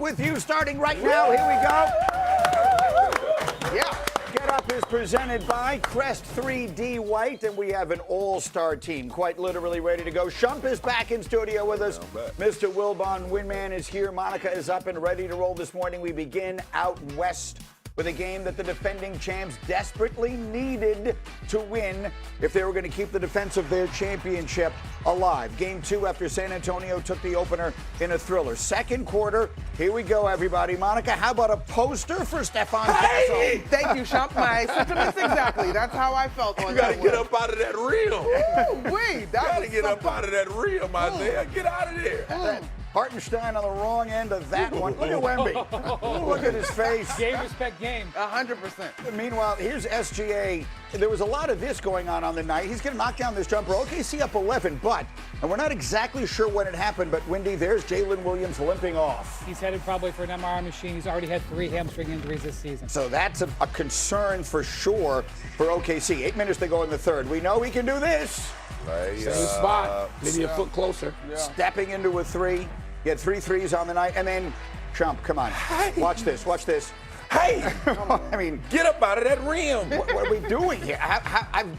Up with you starting right now. Here we go. Yeah. Get Up is presented by Crest 3D White, and we have an all-star team, quite literally ready to go. Shump is back in studio with us. Mr. Wilbon Winman is here. Monica is up and ready to roll this morning. We begin out west with a game that the defending champs desperately needed to win if they were going to keep the defense of their championship alive. Game 2 after San Antonio took the opener in a thriller. Second quarter, here we go, everybody. Monica, how about a poster for Stefan Castle? Thank you, Shump. My sentiments exactly. That's how I felt on that one. You gotta get up out of that rim. Wait, that Gotta get up out of that rim, Isaiah. Get out of there. Hartenstein on the wrong end of that one. Look at Wemby. Look at his face. Game, respect, game. 100%. Meanwhile, here's SGA. There was a lot of this going on the night. He's going to knock down this jumper. OKC up 11, and we're not exactly sure when it happened, but Wendy, there's Jalen Williams limping off. He's headed probably for an MRI machine. He's already had 3 hamstring injuries this season. So that's a concern for sure for OKC. 8 minutes to go in the third. We know he can do this. Same spot, maybe a foot closer. Yeah. Stepping into a 3. He had 3 threes on the night, and then Shump, come on. Hey. Watch this. Hey, I mean, get up out of that rim. What are we doing here?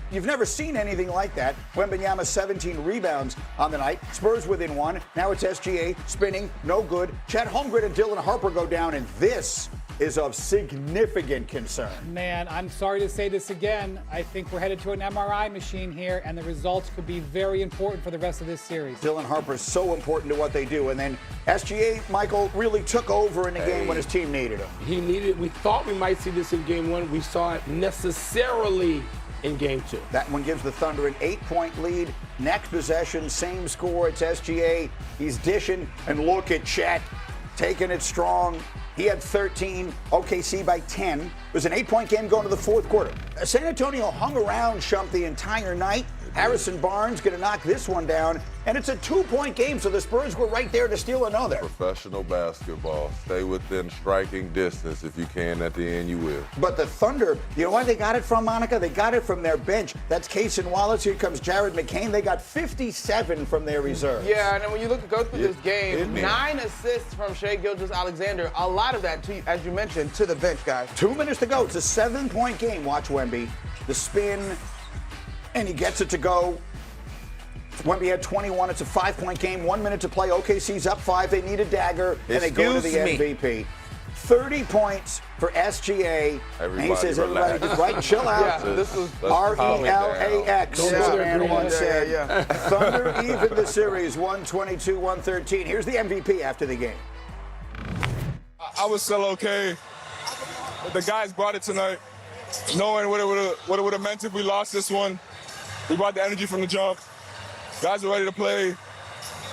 You've never seen anything like that. Wembanyama 17 rebounds on the night. Spurs within 1. Now it's SGA spinning, no good. Chet Holmgren and Dylan Harper go down, and this is of significant concern. Man, I'm sorry to say this again. I think we're headed to an MRI machine here, and the results could be very important for the rest of this series. Dylan Harper's so important to what they do. And then SGA, Michael, really took over in the game when his team needed him. We thought we might see this in game 1. We saw it necessarily in game 2. That one gives the Thunder an 8-point lead. Next possession, same score. It's SGA. He's dishing, and look at Chet taking it strong. He had 13, OKC by 10. It was an 8-point game going to the fourth quarter. San Antonio hung around Shump the entire night. Harrison Barnes going to knock this one down, and it's a 2-point game, so the Spurs were right there to steal another. Professional basketball. Stay within striking distance. If you can, at the end, you will. But the Thunder, you know where they got it from, Monica? They got it from their bench. That's Cason Wallace. Here comes Jared McCain. They got 57 from their reserves. Yeah, and then when you go through this game, 9 assists from Shai Gilgeous-Alexander. A lot of that, as you mentioned, to the bench, guys. 2 minutes to go. It's a 7-point game. Watch Wemby. The spin, and he gets it to go. Wemby had 21. It's a 5-point game. 1 minute to play. OKC's up 5. They need a dagger, and they go to the MVP. 30 points for SGA. Everybody and he says, relax. everybody just right, chill out. Yeah, this was RELAX, as man once said. Yeah. Thunder even the series, 122-113. Here's the MVP after the game. I was still okay. The guys brought it tonight, knowing what it would have meant if we lost this one. We brought the energy from the jump. Guys were ready to play.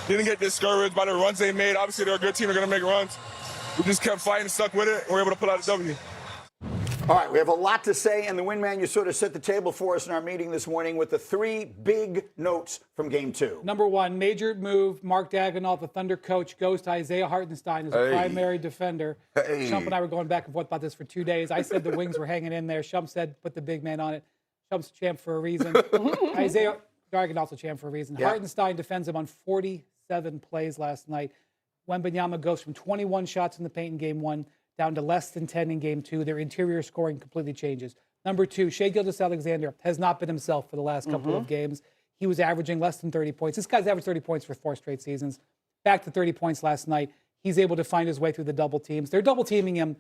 Didn't get discouraged by the runs they made. Obviously, they're a good team. They're going to make runs. We just kept fighting, stuck with it, and we were able to pull out a W. All right, we have a lot to say, and the Windman, you sort of set the table for us in our meeting this morning with the 3 big notes from Game 2. Number 1, major move. Mark Daigneault, the Thunder coach, goes to Isaiah Hartenstein as a primary defender. Shump and I were going back and forth about this for 2 days. I said the wings were hanging in there. Shump said put the big man on it. Shump's champ for a reason. Isaiah Daigneault's a champ for a reason. Yeah. Hartenstein defends him on 47 plays last night. Wembanyama goes from 21 shots in the paint in Game 1 down to less than 10 in Game 2. Their interior scoring completely changes. Number 2, Shai Gilgeous-Alexander has not been himself for the last couple of games. He was averaging less than 30 points. This guy's averaged 30 points for 4 straight seasons. Back to 30 points last night. He's able to find his way through the double teams. They're double teaming him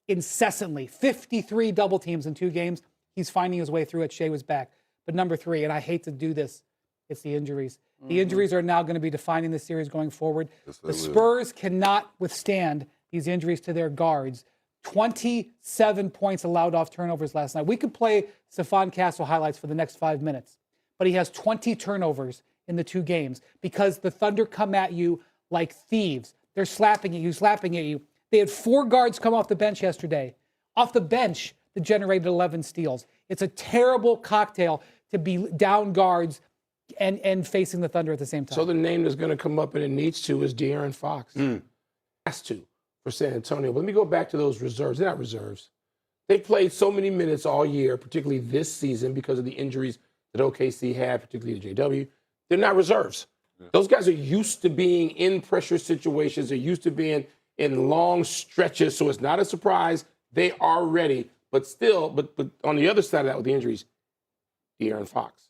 incessantly. 53 double teams in 2 games. He's finding his way through it. Shai was back. But number 3, and I hate to do this, it's the injuries. The injuries are now going to be defining the series going forward. Yes, the Spurs cannot withstand these injuries to their guards. 27 points allowed off turnovers last night. We could play Stefan Castle highlights for the next 5 minutes, but he has 20 turnovers in the 2 games because the Thunder come at you like thieves. They're slapping at you. They had 4 guards come off the bench yesterday. Off the bench, that generated 11 steals. It's a terrible cocktail to be down guards and facing the Thunder at the same time. So the name that's going to come up and it needs to is De'Aaron Fox. Has to for San Antonio. But let me go back to those reserves. They're not reserves. They played so many minutes all year, particularly this season because of the injuries that OKC had, particularly to JW. They're not reserves. Yeah. Those guys are used to being in pressure situations. They're used to being in long stretches, so it's not a surprise. They are ready, but still, but on the other side of that with the injuries, De'Aaron Fox.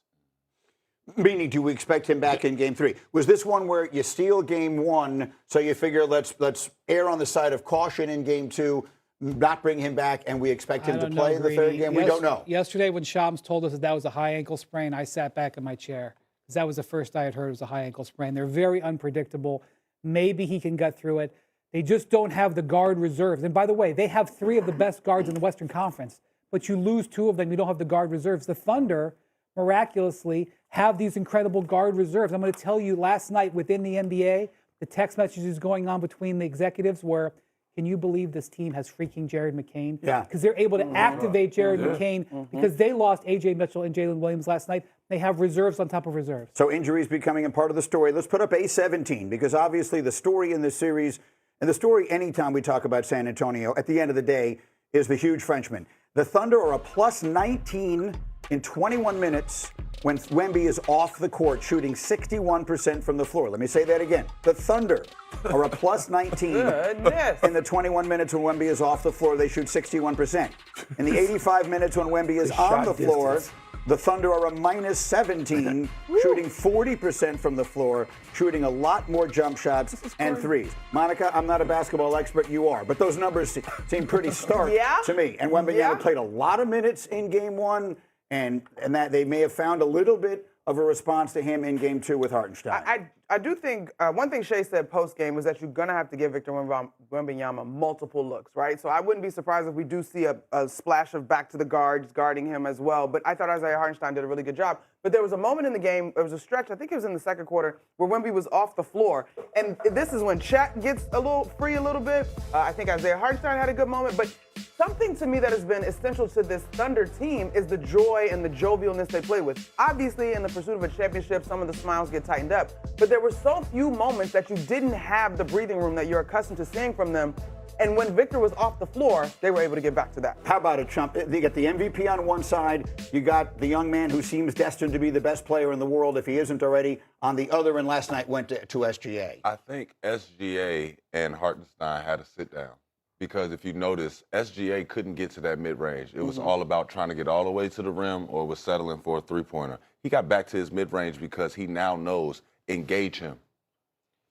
Meaning, do we expect him back in Game 3? Was this one where you steal Game 1, so you figure let's err on the side of caution in Game 2, not bring him back, and we expect him to play the third game? We don't know. Yesterday, when Shams told us that was a high ankle sprain, I sat back in my chair because that was the first I had heard it was a high ankle sprain. They're very unpredictable. Maybe he can get through it. They just don't have the guard reserves. And by the way, they have 3 of the best guards in the Western Conference, but you lose 2 of them. You don't have the guard reserves. The Thunder miraculously have these incredible guard reserves. I'm going to tell you, last night within the NBA, the text messages going on between the executives were, can you believe this team has freaking Jared McCain? Yeah. Because they're able to activate Jared McCain because they lost A.J. Mitchell and Jalen Williams last night. They have reserves on top of reserves. So injuries becoming a part of the story. Let's put up A17 because obviously the story in this series, and the story anytime we talk about San Antonio, at the end of the day, is the huge Frenchman. The Thunder are a plus 19 in 21 minutes when Wemby is off the court shooting 61% from the floor. Let me say that again. The Thunder are a plus 19 in the 21 minutes when Wemby is off the floor. They shoot 61%. In the 85 minutes when Wemby is on the floor, the Thunder are a minus 17, shooting 40% from the floor, shooting a lot more jump shots and threes. Monica, I'm not a basketball expert, you are, but those numbers seem pretty stark to me. And Wembanyama played a lot of minutes in Game 1, and that they may have found a little bit of a response to him in Game 2 with Hartenstein. I do think one thing Shea said post-game was that you're going to have to give Victor Wembanyama multiple looks, right? So I wouldn't be surprised if we do see a splash of back to the guards guarding him as well. But I thought Isaiah Hartenstein did a really good job. But there was a moment in the game, there was a stretch, I think it was in the second quarter, where Wemby was off the floor. And this is when Chat gets a little free a little bit. I think Isaiah Hartenstein had a good moment. But something to me that has been essential to this Thunder team is the joy and the jovialness they play with. Obviously, in the pursuit of a championship, some of the smiles get tightened up. But there were so few moments that you didn't have the breathing room that you're accustomed to seeing from them. And when Victor was off the floor, they were able to get back to that. How about it, Chump? You got the MVP on one side. You got the young man who seems destined to be the best player in the world, if he isn't already, on the other, and last night went to SGA. I think SGA and Hartenstein had to sit down. Because if you notice, SGA couldn't get to that mid-range. It was all about trying to get all the way to the rim or was settling for a three-pointer. He got back to his mid-range because he now knows, engage him.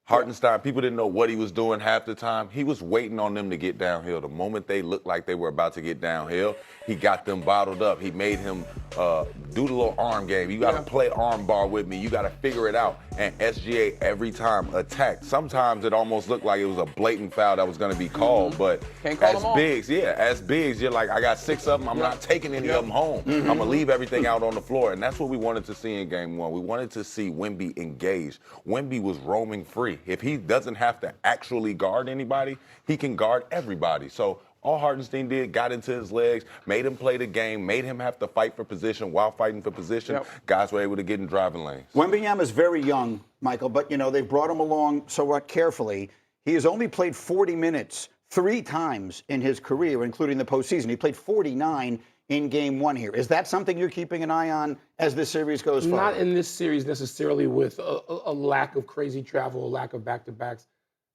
Hartenstein, people didn't know what he was doing half the time. He was waiting on them to get downhill. The moment they looked like they were about to get downhill, he got them bottled up. He made him do the little arm game. You got to play arm bar with me. You got to figure it out. And SGA every time attacked. Sometimes it almost looked like it was a blatant foul that was going to be called. But as bigs, you're like, I got 6 of them. I'm not taking any of them home. I'm going to leave everything out on the floor. And that's what we wanted to see in Game 1. We wanted to see Wemby engaged. Wemby was roaming free. If he doesn't have to actually guard anybody, he can guard everybody. So all Hartenstein did, got into his legs, made him play the game, made him have to fight for position. While fighting for position, guys were able to get in driving lanes. Wembanyama is very young, Michael, but, you know, they've brought him along somewhat carefully. He has only played 40 minutes 3 times in his career, including the postseason. He played 49 in Game 1 here. Is that something you're keeping an eye on as this series goes forward? Not in this series necessarily with a lack of crazy travel, a lack of back-to-backs.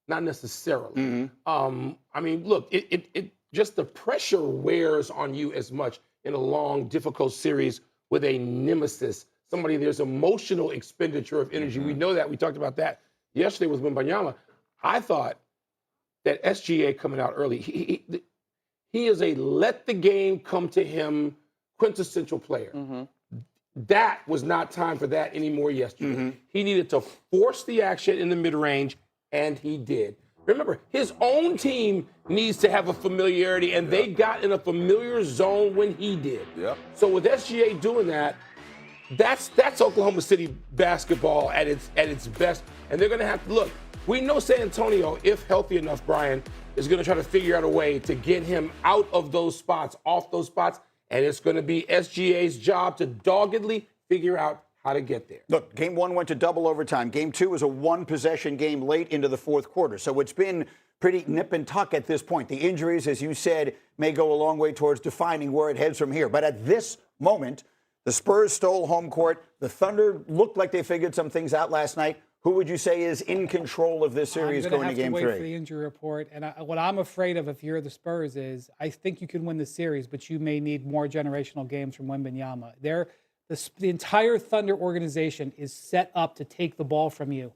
Not necessarily. I mean, look, it just the pressure wears on you as much in a long, difficult series with a nemesis. Somebody, there's emotional expenditure of energy. We know that. We talked about that yesterday with Wembanyama. I thought that SGA coming out early, he is a let the game come to him quintessential player. That was not time for that anymore yesterday. He needed to force the action in the mid-range, and he did. Remember, his own team needs to have a familiarity, and they got in a familiar zone when he did. So with SGA doing that, that's Oklahoma City basketball at its best. And they're going to have to look. We know San Antonio, if healthy enough, Brian, is going to try to figure out a way to get him out of those spots, off those spots, and it's going to be SGA's job to doggedly figure out how to get there. Look, Game 1 went to double overtime. Game 2 was a 1-possession game late into the fourth quarter. So it's been pretty nip and tuck at this point. The injuries, as you said, may go a long way towards defining where it heads from here. But at this moment, the Spurs stole home court. The Thunder looked like they figured some things out last night. who would you say is in control of this series I'm going have to game wait three? For the injury report, and what I'm afraid of if you're the Spurs is I think you can win the series, but you may need more generational games from Wembanyama. The entire Thunder organization is set up to take the ball from you,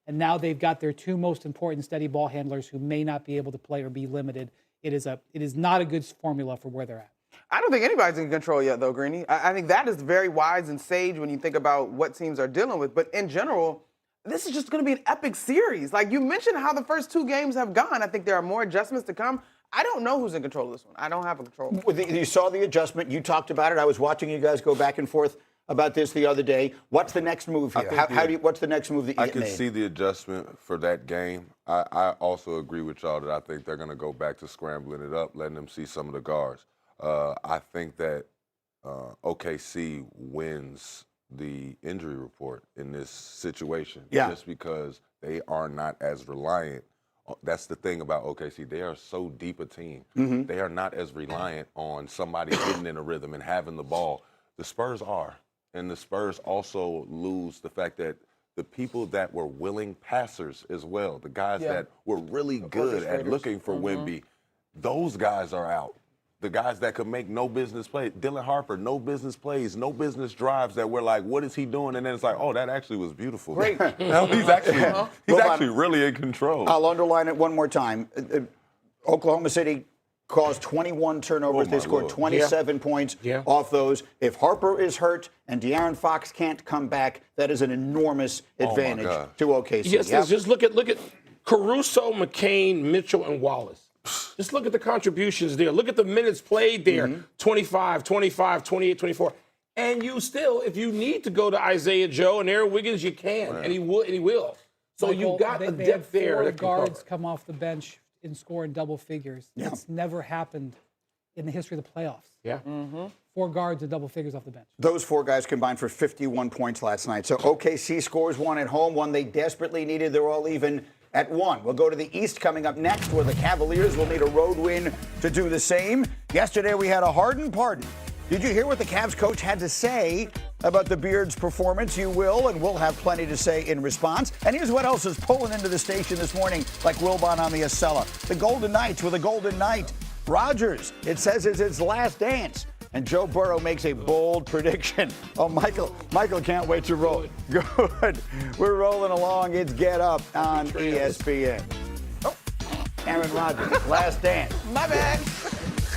and now they've got their two most important steady ball handlers who may not be able to play or be limited. It is not a good formula for where they're at. I don't think anybody's in control yet, though, Greeny. I think that is very wise and sage when you think about what teams are dealing with. But in general, this is just going to be an epic series. Like you mentioned how the first two games have gone. I think there are more adjustments to come. I don't know who's in control of this one. I don't have a control. You saw the adjustment. You talked about it. I was watching you guys go back and forth about this the other day. What's the next move here? What's the next move that you I get can made? see the adjustment for that game. I also agree with y'all that I think they're going to go back to scrambling it up, letting them see some of the guards. I think that OKC wins the injury report in this situation just because they are not as reliant. That's the thing about OKC. They are so deep a team. They are not as reliant on somebody getting in a rhythm and having the ball. The Spurs are. And the Spurs also lose the fact that the people that were willing passers as well, the guys that were really good at looking for Wemby, those guys are out. The guys that could make no business plays. Dylan Harper, no business plays, no business drives that we're like, what is he doing? And then it's like, oh, that actually was beautiful. Great. No, he's actually really in control. I'll underline it one more time. Oklahoma City caused 21 turnovers. They scored 27 points off those. If Harper is hurt and De'Aaron Fox can't come back, that is an enormous advantage to OKC. Yes, just look at Caruso, McCain, Mitchell, and Wallace. Just look at the contributions there. Look at the minutes played there. 25, 25, 28, 24. And you still, if you need to go to Isaiah Joe and Aaron Wiggins, you can, and he will. So Michael, you've got a they depth had there. Four that can guards cover. come off the bench and score in double figures. It's never happened in the history of the playoffs. Yeah. 4 guards in double figures off the bench. Those 4 guys combined for 51 points last night. So OKC scores one at home, one they desperately needed. They're all even at 1. We'll go to the East coming up next, where the Cavaliers will need a road win to do the same. Yesterday we had a Harden pardon. Did you hear what the Cavs coach had to say about the Beard's performance? You will, and we'll have plenty to say in response. And here's what else is pulling into the station this morning, like Wilbon on the Acela. The Golden Knights with a Golden Knight. Rodgers, it says, is his last dance. And Joe Burrow makes a bold prediction. Oh, Michael can't wait to roll. Good. We're rolling along. It's Get Up on ESPN. Oh, Aaron Rodgers, last dance. My bad.